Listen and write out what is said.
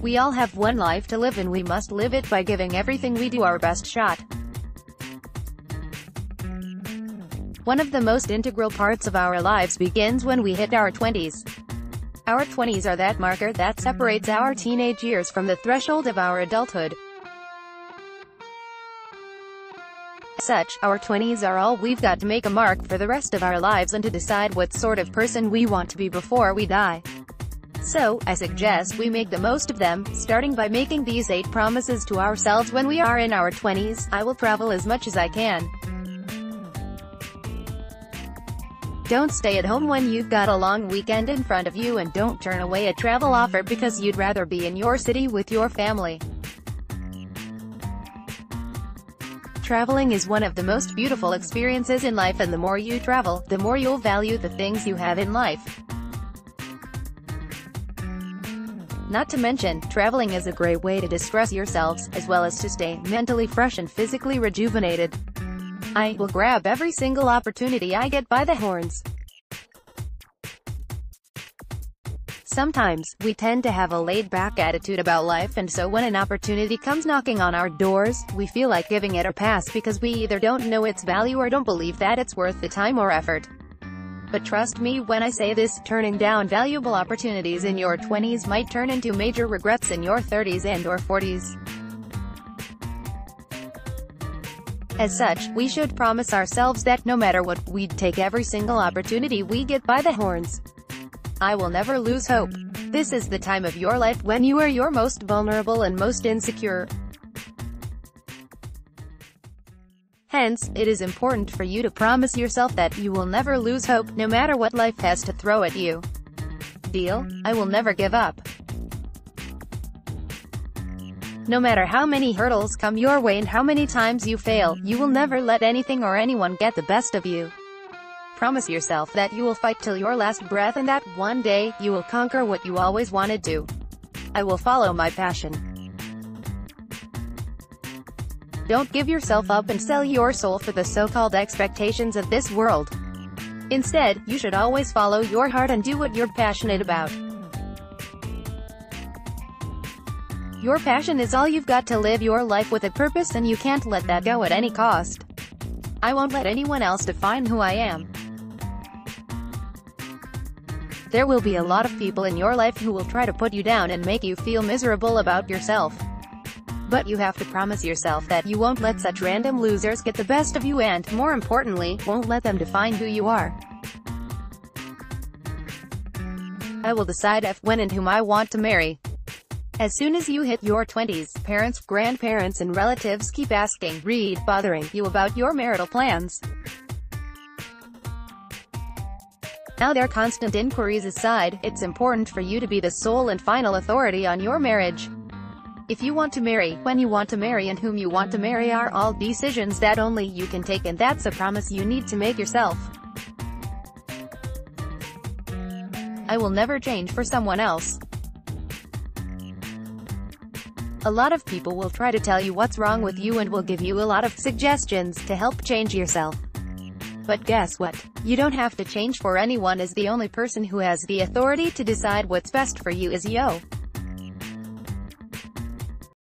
We all have one life to live and we must live it by giving everything we do our best shot. One of the most integral parts of our lives begins when we hit our 20s. Our 20s are that marker that separates our teenage years from the threshold of our adulthood. As such, our 20s are all we've got to make a mark for the rest of our lives and to decide what sort of person we want to be before we die. So, I suggest we make the most of them, starting by making these 8 promises to ourselves when we are in our 20s. I will travel as much as I can. Don't stay at home when you've got a long weekend in front of you, and don't turn away a travel offer because you'd rather be in your city with your family. Traveling is one of the most beautiful experiences in life, and the more you travel, the more you'll value the things you have in life. Not to mention, traveling is a great way to distress yourselves, as well as to stay mentally fresh and physically rejuvenated. I will grab every single opportunity I get by the horns. Sometimes, we tend to have a laid-back attitude about life, and so when an opportunity comes knocking on our doors, we feel like giving it a pass because we either don't know its value or don't believe that it's worth the time or effort. But trust me when I say this, turning down valuable opportunities in your 20s might turn into major regrets in your 30s and or 40s. As such, we should promise ourselves that no matter what, we'd take every single opportunity we get by the horns. I will never lose hope. This is the time of your life when you are your most vulnerable and most insecure. Hence, it is important for you to promise yourself that you will never lose hope, no matter what life has to throw at you. Deal? I will never give up. No matter how many hurdles come your way and how many times you fail, you will never let anything or anyone get the best of you. Promise yourself that you will fight till your last breath and that one day, you will conquer what you always wanted to. I will follow my passion. Don't give yourself up and sell your soul for the so-called expectations of this world. Instead, you should always follow your heart and do what you're passionate about. Your passion is all you've got to live your life with a purpose, and you can't let that go at any cost. I won't let anyone else define who I am. There will be a lot of people in your life who will try to put you down and make you feel miserable about yourself. But you have to promise yourself that you won't let such random losers get the best of you and, more importantly, won't let them define who you are. I will decide if, when and whom I want to marry. As soon as you hit your 20s, parents, grandparents and relatives keep asking, bothering you about your marital plans. Now their constant inquiries aside, it's important for you to be the sole and final authority on your marriage. If you want to marry, when you want to marry and whom you want to marry are all decisions that only you can take, and that's a promise you need to make yourself. I will never change for someone else. A lot of people will try to tell you what's wrong with you and will give you a lot of suggestions to help change yourself. But guess what? You don't have to change for anyone, as the only person who has the authority to decide what's best for you is you.